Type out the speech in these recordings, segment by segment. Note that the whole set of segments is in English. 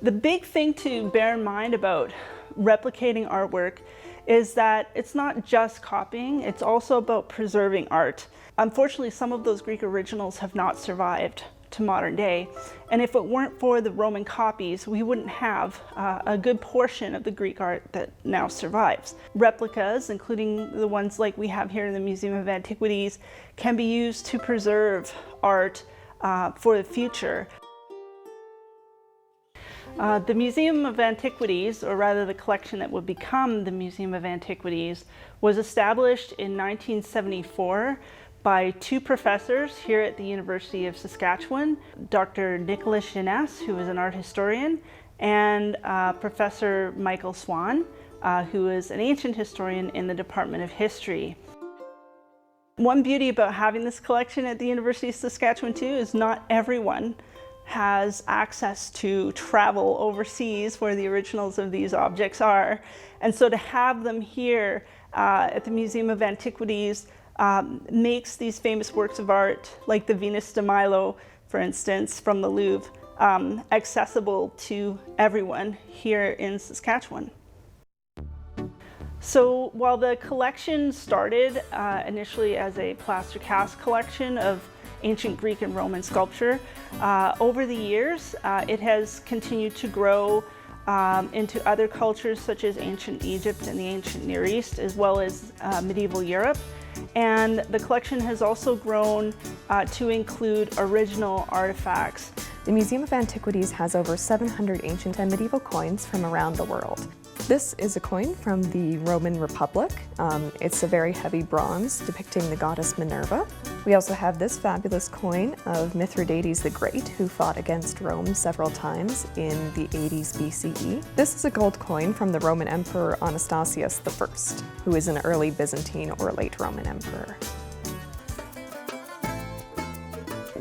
The big thing to bear in mind about replicating artwork is that it's not just copying, it's also about preserving art. Unfortunately, some of those Greek originals have not survived to modern day, and if it weren't for the Roman copies, we wouldn't have a good portion of the Greek art that now survives. Replicas, including the ones like we have here in the Museum of Antiquities, can be used to preserve art for the future. The Museum of Antiquities, or rather the collection that would become the Museum of Antiquities, was established in 1974 by two professors here at the University of Saskatchewan, Dr. Nicholas Jeunesse, who is an art historian, and Professor Michael Swan, who is an ancient historian in the Department of History. One beauty about having this collection at the University of Saskatchewan too is not everyone has access to travel overseas where the originals of these objects are. And so to have them here at the Museum of Antiquities makes these famous works of art, like the Venus de Milo, for instance, from the Louvre, accessible to everyone here in Saskatchewan. So while the collection started initially as a plaster cast collection of ancient Greek and Roman sculpture, over the years it has continued to grow into other cultures such as ancient Egypt and the ancient Near East, as well as medieval Europe. And the collection has also grown to include original artifacts. The Museum of Antiquities has over 700 ancient and medieval coins from around the world. This is a coin from the Roman Republic. It's a very heavy bronze depicting the goddess Minerva. We also have this fabulous coin of Mithridates the Great, who fought against Rome several times in the 80s BCE. This is a gold coin from the Roman Emperor Anastasius I, who is an early Byzantine or late Roman emperor.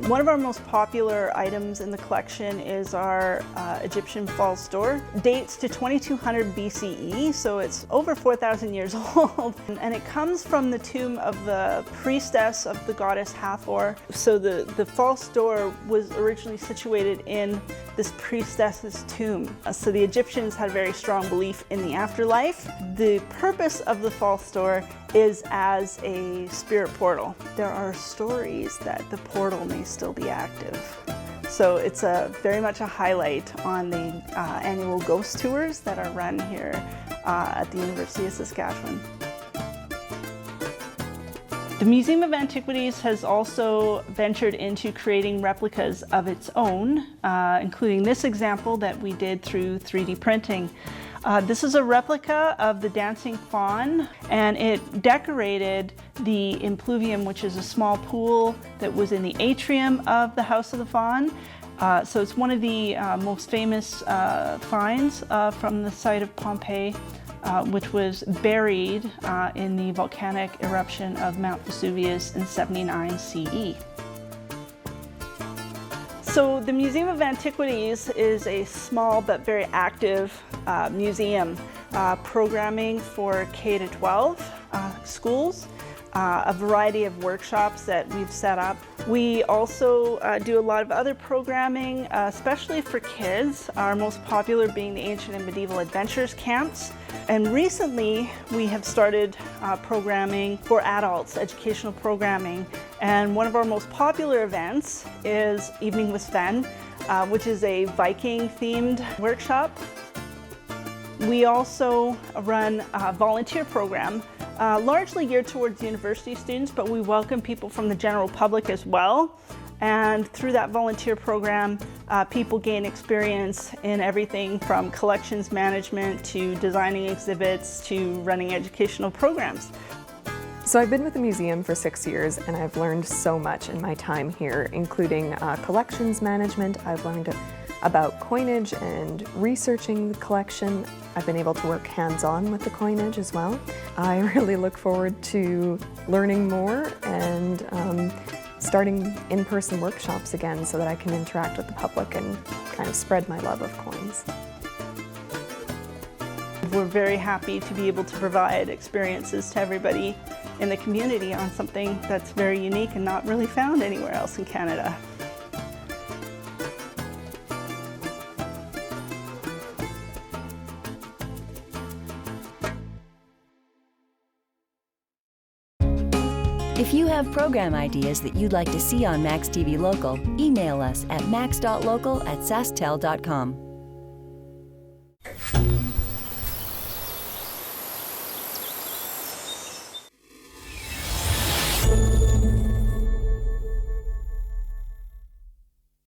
One of our most popular items in the collection is our Egyptian false door. It dates to 2200 BCE, so it's over 4,000 years old. And it comes from the tomb of the priestess of the goddess Hathor. So the false door was originally situated in this priestess's tomb. So the Egyptians had a very strong belief in the afterlife. The purpose of the false door is as a spirit portal. There are stories that the portal may still be active. So it's very much a highlight on the annual ghost tours that are run here at the University of Saskatchewan. The Museum of Antiquities has also ventured into creating replicas of its own, including this example that we did through 3D printing. This is a replica of the dancing faun, and it decorated the impluvium, which is a small pool that was in the atrium of the House of the Faun. So it's one of the most famous finds from the site of Pompeii, which was buried in the volcanic eruption of Mount Vesuvius in 79 CE. So the Museum of Antiquities is a small but very active museum, programming for K-12 schools, a variety of workshops that we've set up. We also do a lot of other programming, especially for kids, our most popular being the Ancient and Medieval Adventures camps. And recently we have started programming for adults, educational programming. And one of our most popular events is Evening with Sven, which is a Viking-themed workshop. We also run a volunteer program, largely geared towards university students, but we welcome people from the general public as well. And through that volunteer program, people gain experience in everything from collections management to designing exhibits to running educational programs. So I've been with the museum for 6 years and I've learned so much in my time here, including collections management. I've learned about coinage and researching the collection. I've been able to work hands-on with the coinage as well. I really look forward to learning more and starting in-person workshops again so that I can interact with the public and kind of spread my love of coins. We're very happy to be able to provide experiences to everybody in the community on something that's very unique and not really found anywhere else in Canada. If you have program ideas that you'd like to see on maxTV Local, email us at max.local@sasktel.com.